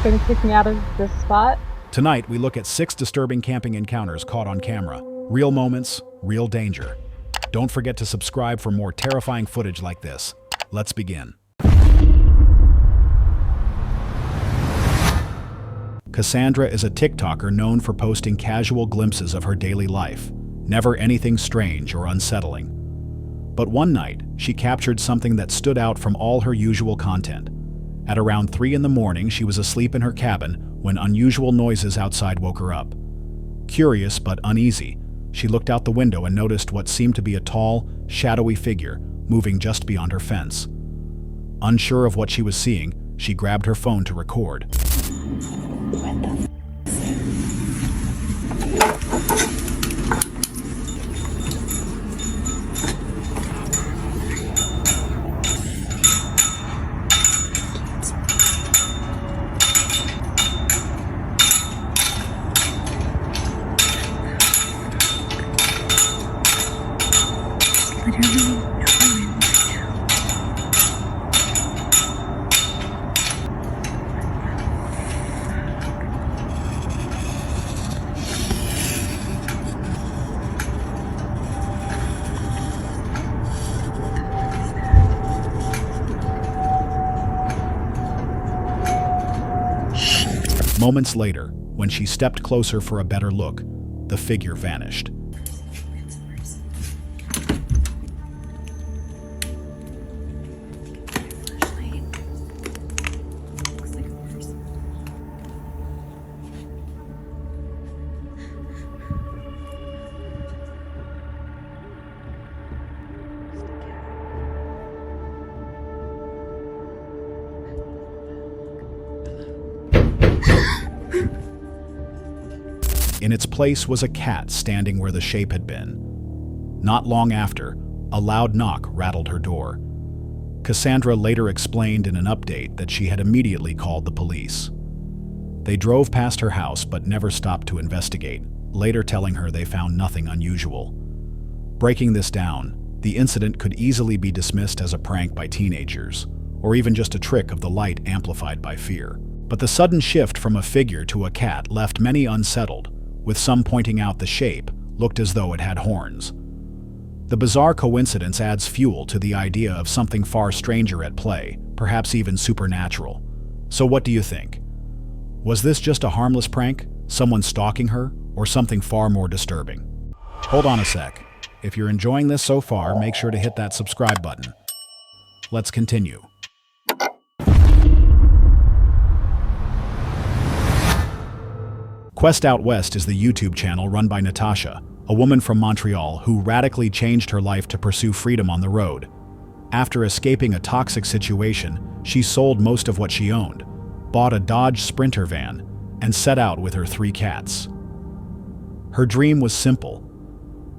gonna kick me out of this spot? Tonight, we look at 6 disturbing camping encounters caught on camera. Real moments, real danger. Don't forget to subscribe for more terrifying footage like this. Let's begin. Cassandra is a TikToker known for posting casual glimpses of her daily life, never anything strange or unsettling. But one night, she captured something that stood out from all her usual content. At around 3 in the morning, she was asleep in her cabin when unusual noises outside woke her up. Curious but uneasy, she looked out the window and noticed what seemed to be a tall, shadowy figure moving just beyond her fence. Unsure of what she was seeing, she grabbed her phone to record. Moments later, when she stepped closer for a better look, the figure vanished. In its place was a cat standing where the shape had been. Not long after, a loud knock rattled her door. Cassandra later explained in an update that she had immediately called the police. They drove past her house but never stopped to investigate, later telling her they found nothing unusual. Breaking this down, the incident could easily be dismissed as a prank by teenagers, or even just a trick of the light amplified by fear. But the sudden shift from a figure to a cat left many unsettled, with some pointing out the shape looked as though it had horns. The bizarre coincidence adds fuel to the idea of something far stranger at play, perhaps even supernatural. So what do you think? Was this just a harmless prank, someone stalking her, or something far more disturbing? Hold on a sec. If you're enjoying this so far, make sure to hit that subscribe button. Let's continue. Quest Out West is the YouTube channel run by Natasha, a woman from Montreal who radically changed her life to pursue freedom on the road. After escaping a toxic situation, she sold most of what she owned, bought a Dodge Sprinter van, and set out with her 3 cats. Her dream was simple: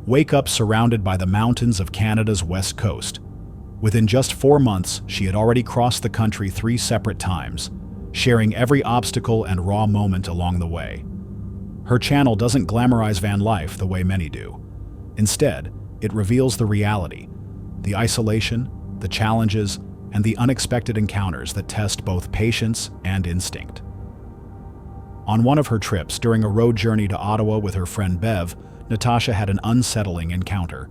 wake up surrounded by the mountains of Canada's west coast. Within just 4 months, she had already crossed the country 3 separate times, sharing every obstacle and raw moment along the way. Her channel doesn't glamorize van life the way many do. Instead, it reveals the reality, the isolation, the challenges, and the unexpected encounters that test both patience and instinct. On one of her trips during a road journey to Ottawa with her friend Bev, Natasha had an unsettling encounter.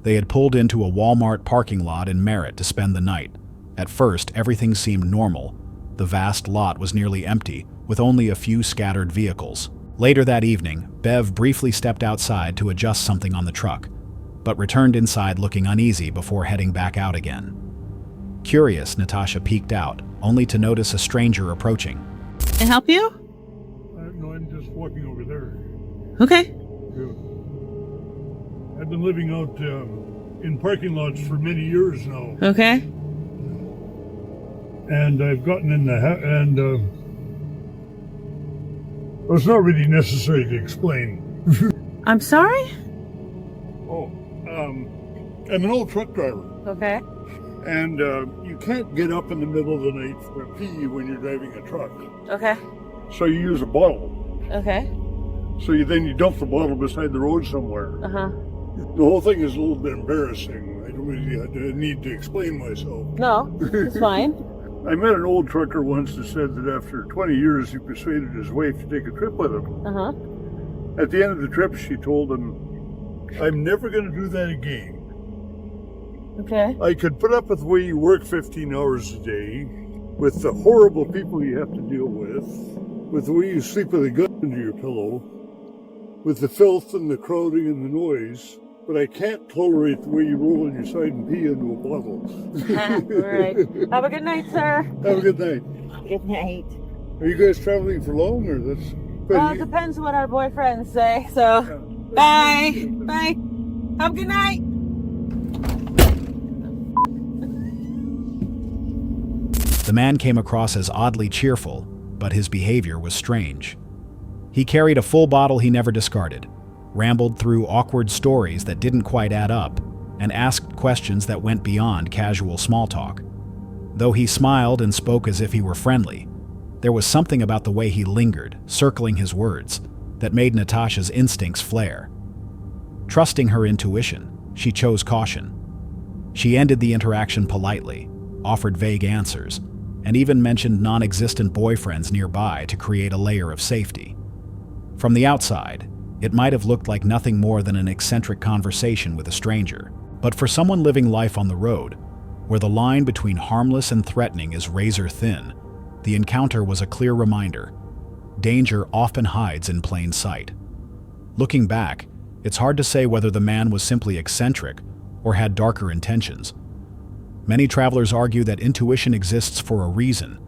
They had pulled into a Walmart parking lot in Merritt to spend the night. At first, everything seemed normal. The vast lot was nearly empty, with only a few scattered vehicles. Later that evening, Bev briefly stepped outside to adjust something on the truck, but returned inside looking uneasy before heading back out again. Curious, Natasha peeked out, only to notice a stranger approaching. Can I help you? No, I'm just walking over there. Okay. Yeah. I've been living out in parking lots for many years now. Okay. And I've gotten in the well, it's not really necessary to explain. I'm sorry? I'm an old truck driver. Okay. And you can't get up in the middle of the night for a pee when you're driving a truck. Okay. So you use a bottle. Okay. So you dump the bottle beside the road somewhere. Uh-huh. The whole thing is a little bit embarrassing. I don't really need to explain myself. No, it's fine. I met an old trucker once that said that after 20 years he persuaded his wife to take a trip with him. Uh-huh. At the end of the trip, she told him, "I'm never going to do that again. Okay. I could put up with the way you work 15 hours a day, with the horrible people you have to deal with the way you sleep with a gun under your pillow, with the filth and the crowding and the noise, but I can't tolerate the way you roll on your side and pee into a bottle." All right. Have a good night, sir. Have a good night. Good night. Are you guys traveling for long, or that's? Well, it depends what our boyfriends say, so. Bye. Bye. Have a good night. The man came across as oddly cheerful, but his behavior was strange. He carried a full bottle he never discarded, rambled through awkward stories that didn't quite add up, and asked questions that went beyond casual small talk. Though he smiled and spoke as if he were friendly, there was something about the way he lingered, circling his words, that made Natasha's instincts flare. Trusting her intuition, she chose caution. She ended the interaction politely, offered vague answers, and even mentioned non-existent boyfriends nearby to create a layer of safety. From the outside, it might have looked like nothing more than an eccentric conversation with a stranger, but for someone living life on the road, where the line between harmless and threatening is razor thin, the encounter was a clear reminder. Danger often hides in plain sight. Looking back, it's hard to say whether the man was simply eccentric or had darker intentions. Many travelers argue that intuition exists for a reason,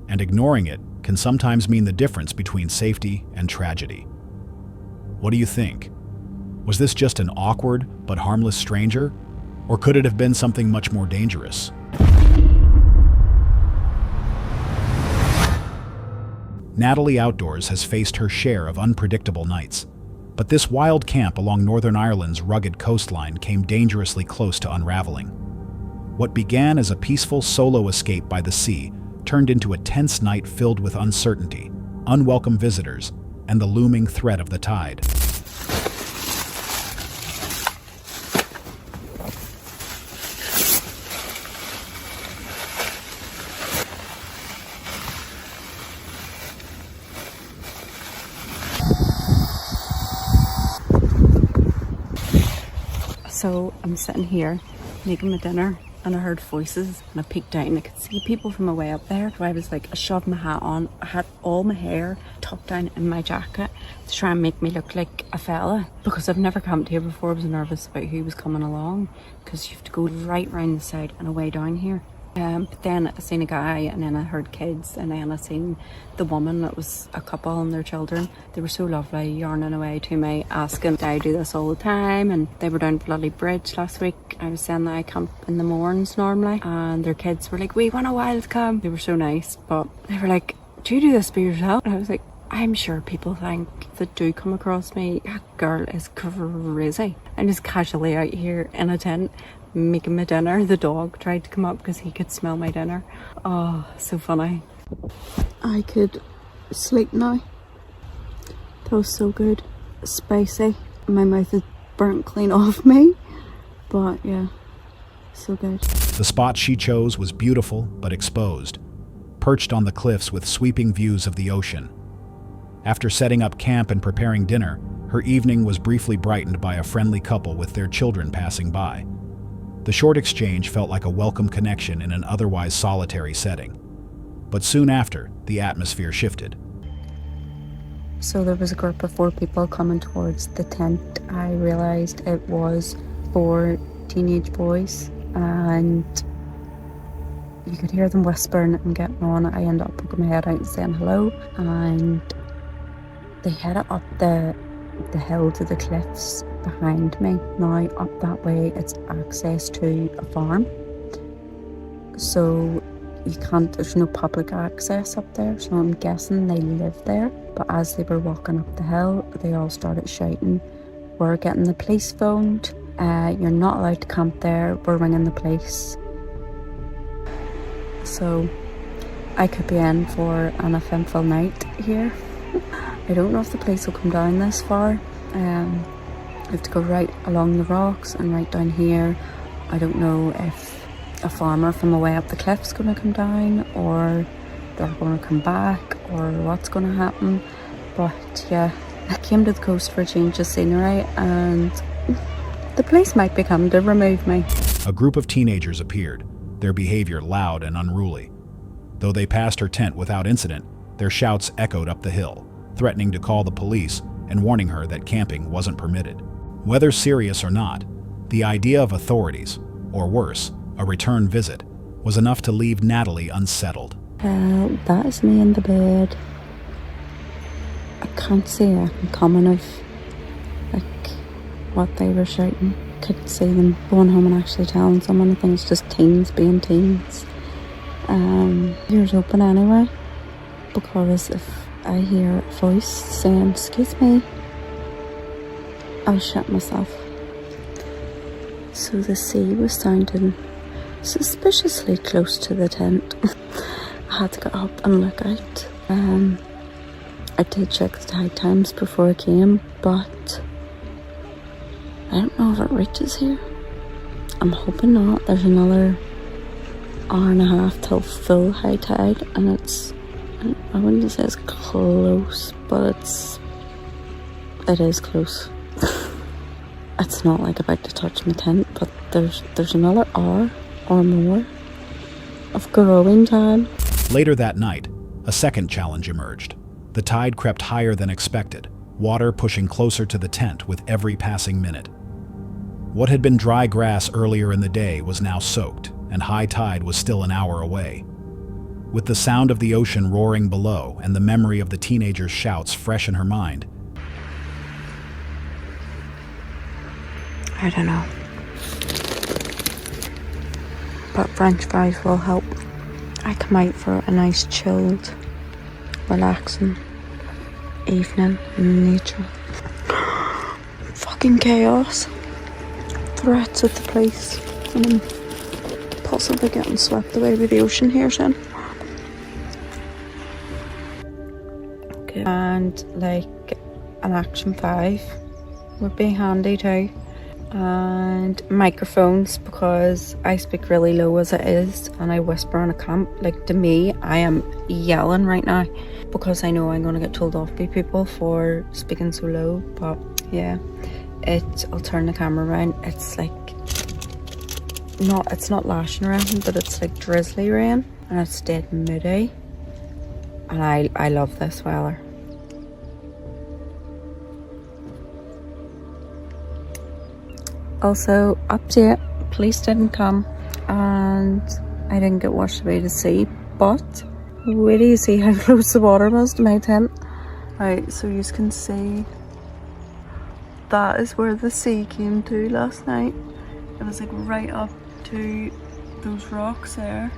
and ignoring it can sometimes mean the difference between safety and tragedy. What do you think? Was this just an awkward but harmless stranger, or could it have been something much more dangerous? Natalie Outdoors has faced her share of unpredictable nights, but this wild camp along Northern Ireland's rugged coastline came dangerously close to unraveling. What began as a peaceful solo escape by the sea turned into a tense night filled with uncertainty, unwelcome visitors, and the looming threat of the tide. So I'm sitting here making my dinner and I heard voices and I peeked out and I could see people from away up there. So I was like, I shoved my hat on. I had all my hair tucked down in my jacket to try and make me look like a fella, because I've never camped here before. I was nervous about who was coming along, because you have to go right round the side and away down here. But then I seen a guy, and then I heard kids, and then I seen the woman. That was a couple and their children. They were so lovely, yarning away to me, asking, do I do this all the time? And they were down Bloody Bridge last week. I was saying that I camp in the mornings normally, and their kids were like, we want a while to come. They were so nice, but they were like, do you do this by yourself? And I was like, I'm sure people think that do come across me, that girl is crazy. I'm just casually out here in a tent making my dinner. The dog tried to come up because he could smell my dinner. Oh, so funny. I could sleep now. That was so good. Spicy. My mouth is burnt clean off me. But yeah, so good. The spot she chose was beautiful but exposed, perched on the cliffs with sweeping views of the ocean. After setting up camp and preparing dinner, her evening was briefly brightened by a friendly couple with their children passing by. The short exchange felt like a welcome connection in an otherwise solitary setting. But soon after, the atmosphere shifted. So there was a group of 4 people coming towards the tent. I realised it was 4 teenage boys, and you could hear them whispering and getting on. I ended up poking my head out and saying hello, and they headed up the hill to the cliffs behind me. Now up that way it's access to a farm, so you can't, there's no public access up there, so I'm guessing they live there. But as they were walking up the hill, they all started shouting, we're getting the police phoned, you're not allowed to camp there, we're ringing the police. So I could be in for an eventful night here. I don't know if the police will come down this far. I have to go right along the rocks and right down here. I don't know if a farmer from away up the cliff's going to come down, or they're going to come back, or what's going to happen. But yeah, I came to the coast for a change of scenery, and the police might be coming to remove me. A group of teenagers appeared, their behavior loud and unruly. Though they passed her tent without incident, their shouts echoed up the hill, threatening to call the police and warning her that camping wasn't permitted. Whether serious or not, the idea of authorities, or worse, a return visit, was enough to leave Natalie unsettled. That is me in the bed. I can't see anything coming of like what they were shouting. Could see them going home and actually telling someone. I think it's just teens being teens. Ears open anyway, because if I hear a voice saying, "Excuse me," I'll shut myself. So the sea was sounding suspiciously close to the tent. I had to get up and look out. I did check the tide times before I came, but I don't know if it reaches here. I'm hoping not. There's another hour and a half till full high tide, and it's, I wouldn't say it's close, but it is close. It's not like about to touch my tent, but there's another hour or more of growing time. Later that night, a second challenge emerged. The tide crept higher than expected, water pushing closer to the tent with every passing minute. What had been dry grass earlier in the day was now soaked, and high tide was still an hour away. With the sound of the ocean roaring below and the memory of the teenager's shouts fresh in her mind, I don't know, but French fries will help. I come out for a nice chilled, relaxing evening in nature. Fucking chaos. Threats at the police, and I'm possibly getting swept away with the ocean here soon. Okay. And like an Action 5 would be handy too. And microphones, because I speak really low as it is and I whisper on a camp. Like, to me, I am yelling right now because I know I'm going to get told off by people for speaking so low. But yeah, I'll turn the camera around. It's like it's not lashing or anything, but it's like drizzly rain, and it's dead moody, and I love this weather. Also, update, police didn't come and I didn't get washed away to sea, but wait till you see how close the water was to my tent. Right, so you can see that is where the sea came to last night. It was like right up to those rocks there.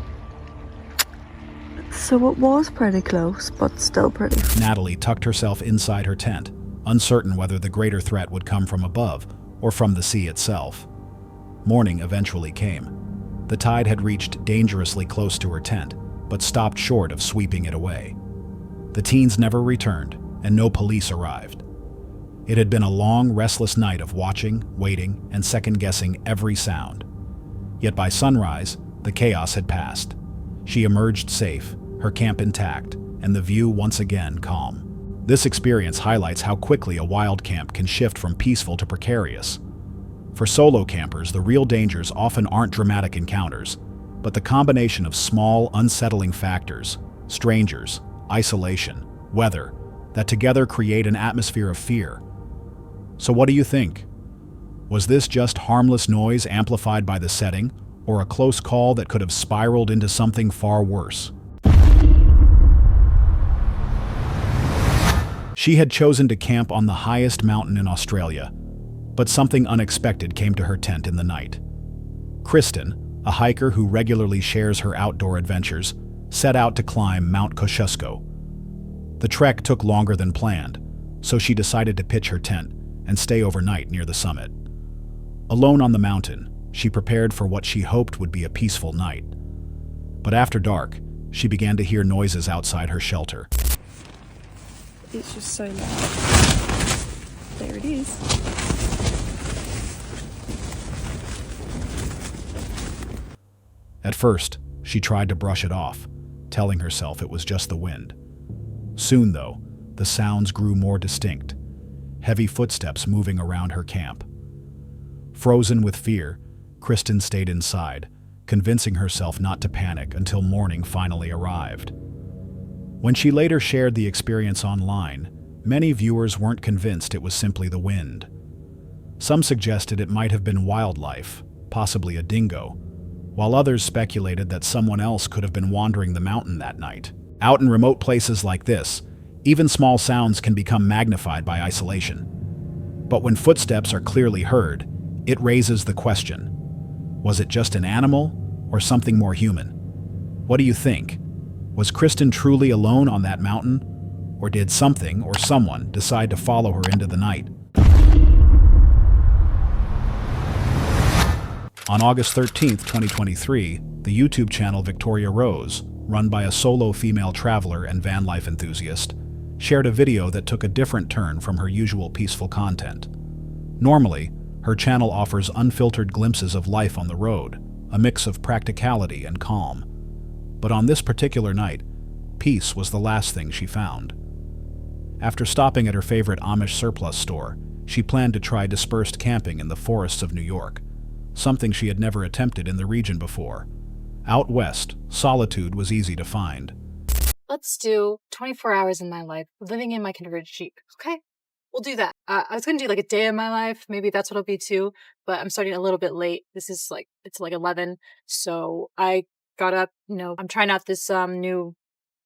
So it was pretty close, but still pretty. Natalie tucked herself inside her tent, uncertain whether the greater threat would come from above or from the sea itself. Morning eventually came. The tide had reached dangerously close to her tent, but stopped short of sweeping it away. The teens never returned, and no police arrived. It had been a long, restless night of watching, waiting, and second-guessing every sound. Yet by sunrise, the chaos had passed. She emerged safe, her camp intact, and the view once again calm. This experience highlights how quickly a wild camp can shift from peaceful to precarious. For solo campers, the real dangers often aren't dramatic encounters, but the combination of small, unsettling factors, strangers, isolation, weather, that together create an atmosphere of fear. So what do you think? Was this just harmless noise amplified by the setting, or a close call that could have spiraled into something far worse? She had chosen to camp on the highest mountain in Australia, but something unexpected came to her tent in the night. Kristen, a hiker who regularly shares her outdoor adventures, set out to climb Mount Kosciuszko. The trek took longer than planned, so she decided to pitch her tent and stay overnight near the summit. Alone on the mountain, she prepared for what she hoped would be a peaceful night. But after dark, she began to hear noises outside her shelter. It's just so loud. There it is. At first, she tried to brush it off, telling herself it was just the wind. Soon, though, the sounds grew more distinct, heavy footsteps moving around her camp. Frozen with fear, Kristen stayed inside, convincing herself not to panic until morning finally arrived. When she later shared the experience online, many viewers weren't convinced it was simply the wind. Some suggested it might have been wildlife, possibly a dingo, while others speculated that someone else could have been wandering the mountain that night. Out in remote places like this, even small sounds can become magnified by isolation. But when footsteps are clearly heard, it raises the question: was it just an animal or something more human? What do you think? Was Kristen truly alone on that mountain? Or did something or someone decide to follow her into the night? On August 13th, 2023, the YouTube channel Victoria Rose, run by a solo female traveler and van life enthusiast, shared a video that took a different turn from her usual peaceful content. Normally, her channel offers unfiltered glimpses of life on the road, a mix of practicality and calm. But on this particular night, peace was the last thing she found. After stopping at her favorite Amish surplus store, she planned to try dispersed camping in the forests of New York, something she had never attempted in the region before. Out west, solitude was easy to find. Let's do 24 hours in my life living in my converted Jeep. Okay, we'll do that. I was going to do like a day in my life. Maybe that's what it'll be too, but I'm starting a little bit late. It's like 11. So I got up, I'm trying out this new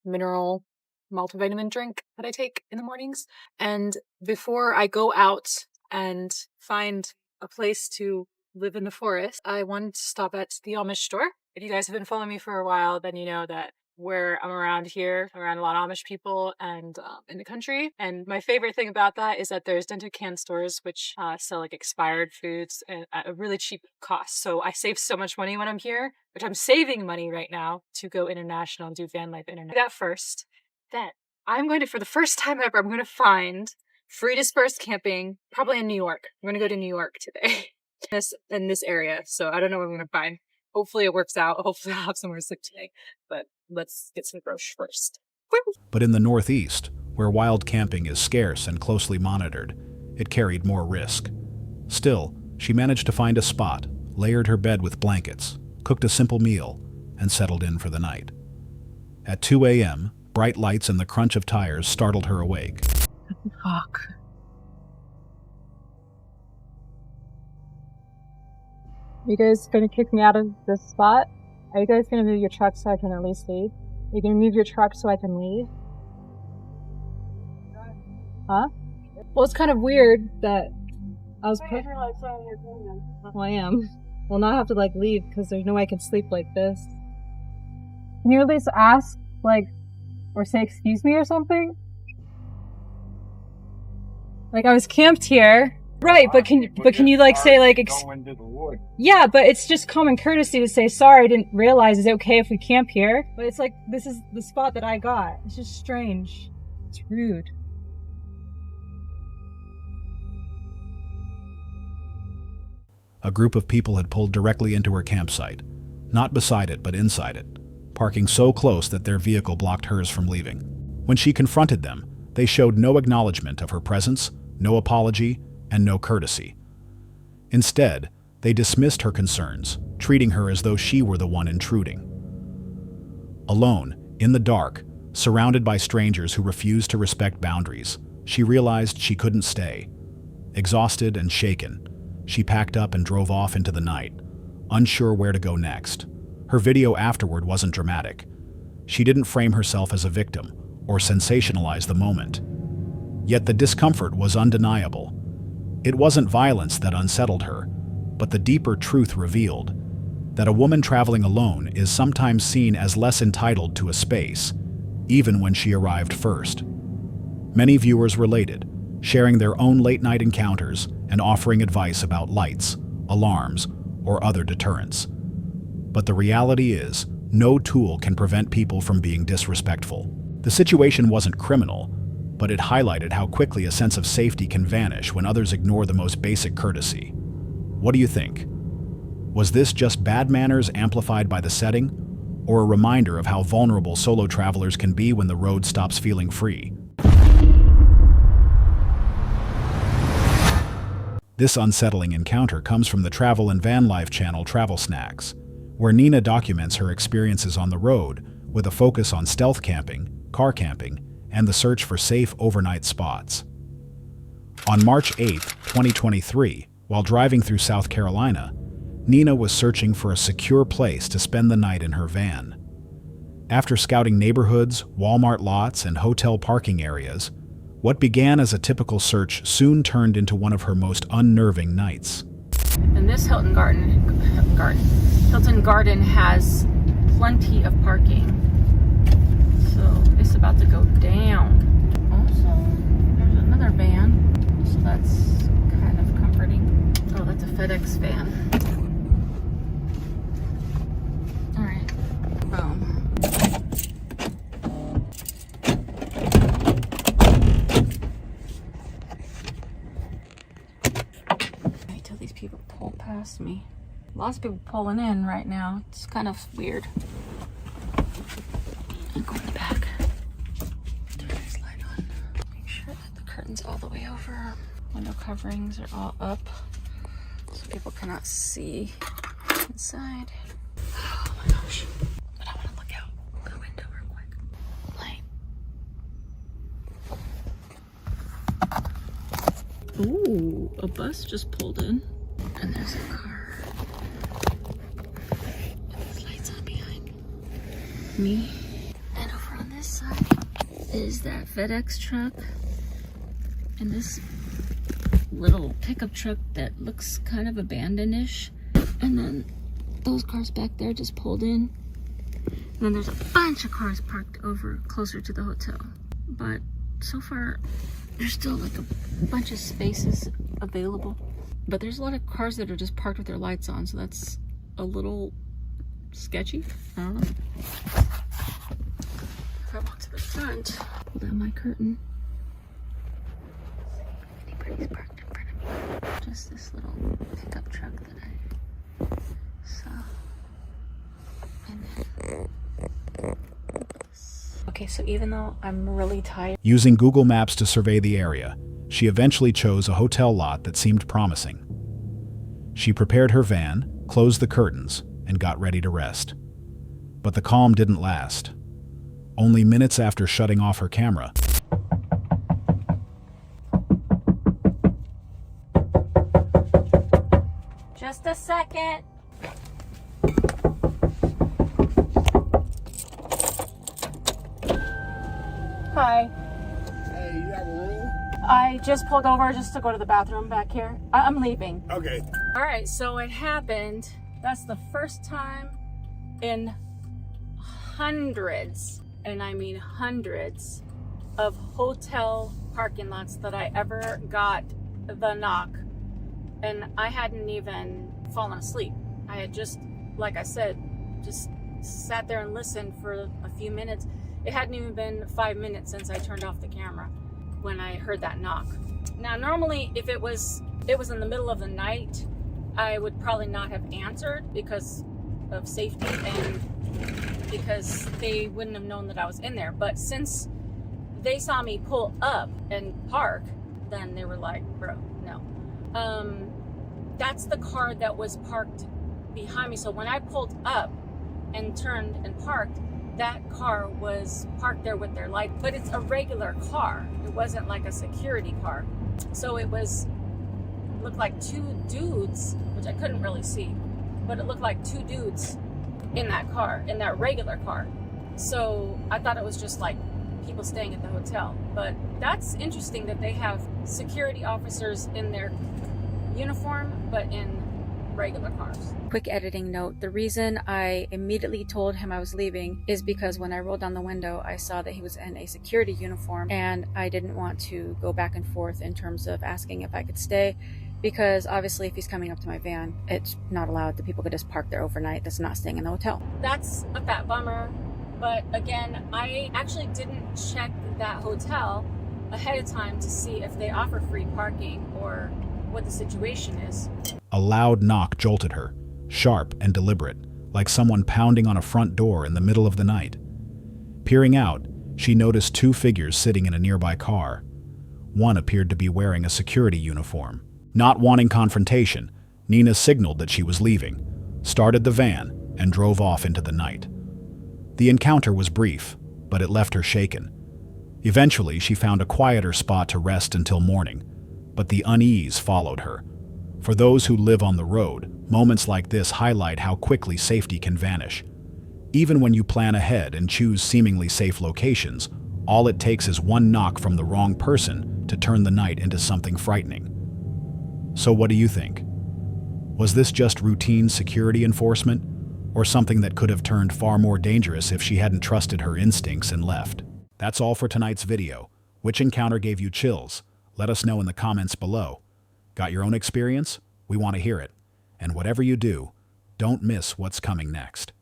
mineral multivitamin drink that I take in the mornings. And before I go out and find a place to live in the forest, I wanted to stop at the Amish store. If you guys have been following me for a while, then you know that where I'm around here, around a lot of Amish people and in the country. And my favorite thing about that is that there's dented can stores which sell like expired foods at a really cheap cost. So I save so much money when I'm here, which I'm saving money right now to go international and do van life international. That first, then I'm going to, for the first time ever, I'm going to find free dispersed camping, probably in New York. I'm going to go to New York today. in this area. So I don't know what I'm going to find. Hopefully it works out. Hopefully I'll have somewhere to sleep today. But let's get some groceries first. But in the Northeast, where wild camping is scarce and closely monitored, it carried more risk. Still, she managed to find a spot, layered her bed with blankets, cooked a simple meal, and settled in for the night. At 2 a.m., bright lights and the crunch of tires startled her awake. Fuck. You guys gonna kick me out of this spot? Are you guys gonna move your truck so I can at least leave? Are you gonna move your truck so I can leave? Huh? Well, it's kind of weird that I was Well, I am. Well, now I have to leave because there's no way I can sleep like this. Can you at least ask, or say excuse me or something? I was camped here. Right, but can you say yeah, but it's just common courtesy to say sorry. I didn't realize. Is it okay if we camp here? But it's this is the spot that I got. It's just strange. It's rude. A group of people had pulled directly into her campsite, not beside it but inside it, parking so close that their vehicle blocked hers from leaving. When she confronted them, they showed no acknowledgement of her presence, no apology, and no courtesy. Instead, they dismissed her concerns, treating her as though she were the one intruding. Alone, in the dark, surrounded by strangers who refused to respect boundaries, she realized she couldn't stay. Exhausted and shaken, she packed up and drove off into the night, unsure where to go next. Her video afterward wasn't dramatic. She didn't frame herself as a victim or sensationalize the moment. Yet the discomfort was undeniable. It wasn't violence that unsettled her, but the deeper truth revealed that a woman traveling alone is sometimes seen as less entitled to a space, even when she arrived first. Many viewers related, sharing their own late-night encounters and offering advice about lights, alarms, or other deterrents. But the reality is, no tool can prevent people from being disrespectful. The situation wasn't criminal, but it highlighted how quickly a sense of safety can vanish when others ignore the most basic courtesy. What do you think? Was this just bad manners amplified by the setting, or a reminder of how vulnerable solo travelers can be when the road stops feeling free? This unsettling encounter comes from the travel and van life channel Travel Snacks, where Nina documents her experiences on the road with a focus on stealth camping, car camping, and the search for safe overnight spots. On March 8, 2023, while driving through South Carolina, Nina was searching for a secure place to spend the night in her van. After scouting neighborhoods, Walmart lots, and hotel parking areas, what began as a typical search soon turned into one of her most unnerving nights. And this Hilton Garden has plenty of parking. So it's about to go down. Also, there's another van. So that's kind of comforting. Oh, that's a FedEx van. All right. Boom. Wait till these people pull past me. Lots of people pulling in right now. It's kind of weird. And go in the back. Turn this light on. Make sure that the curtain's all the way over. Window coverings are all up, so people cannot see inside. Oh my gosh. But I want to look out the window real quick. Light. Ooh, a bus just pulled in. And there's a car. Me. And over on this side is that FedEx truck and this little pickup truck that looks kind of abandoned-ish, and then those cars back there just pulled in, and then there's a bunch of cars parked over closer to the hotel. But so far there's still like a bunch of spaces available, but there's a lot of cars that are just parked with their lights on, so that's a little sketchy. I don't know. If I walk to the front, pull down my curtain. Anybody's parked in front of me. Just this little pickup truck that I saw. And then okay, so even though I'm really tired. Using Google Maps to survey the area, she eventually chose a hotel lot that seemed promising. She prepared her van, closed the curtains, and got ready to rest. But the calm didn't last. Only minutes after shutting off her camera, Just a second. Hi. Hey, you have a room? I just pulled over just to go to the bathroom back here. I'm leaving. Okay. All right, so it happened. That's the first time in hundreds, and I mean hundreds, of hotel parking lots that I ever got the knock. And I hadn't even fallen asleep. I had just, like I said, just sat there and listened for a few minutes. It hadn't even been 5 minutes since I turned off the camera when I heard that knock. Now, normally, if it was in the middle of the night, I would probably not have answered because of safety and because they wouldn't have known that I was in there. But since they saw me pull up and park, then they were like, bro, no. That's the car that was parked behind me. So when I pulled up and turned and parked, that car was parked there with their light, but it's a regular car. It wasn't like a security car. So it looked like two dudes, which I couldn't really see, but it looked like two dudes in that car, in that regular car. So I thought it was just like people staying at the hotel. But that's interesting that they have security officers in their uniform, but in regular cars. Quick editing note, the reason I immediately told him I was leaving is because when I rolled down the window, I saw that he was in a security uniform, and I didn't want to go back and forth in terms of asking if I could stay, because obviously if he's coming up to my van, it's not allowed that people could just park there overnight that's not staying in the hotel. That's a fat bummer, but again, I actually didn't check that hotel ahead of time to see if they offer free parking or what the situation is. a loud knock jolted her, sharp and deliberate, like someone pounding on a front door in the middle of the night. Peering out, she noticed two figures sitting in a nearby car. One appeared to be wearing a security uniform. Not wanting confrontation, Nina signaled that she was leaving, started the van, and drove off into the night. The encounter was brief, but it left her shaken. Eventually, she found a quieter spot to rest until morning, but the unease followed her. For those who live on the road, moments like this highlight how quickly safety can vanish. Even when you plan ahead and choose seemingly safe locations, all it takes is one knock from the wrong person to turn the night into something frightening. So what do you think? Was this just routine security enforcement, or something that could have turned far more dangerous if she hadn't trusted her instincts and left? That's all for tonight's video. Which encounter gave you chills? Let us know in the comments below. Got your own experience? We want to hear it. And whatever you do, don't miss what's coming next.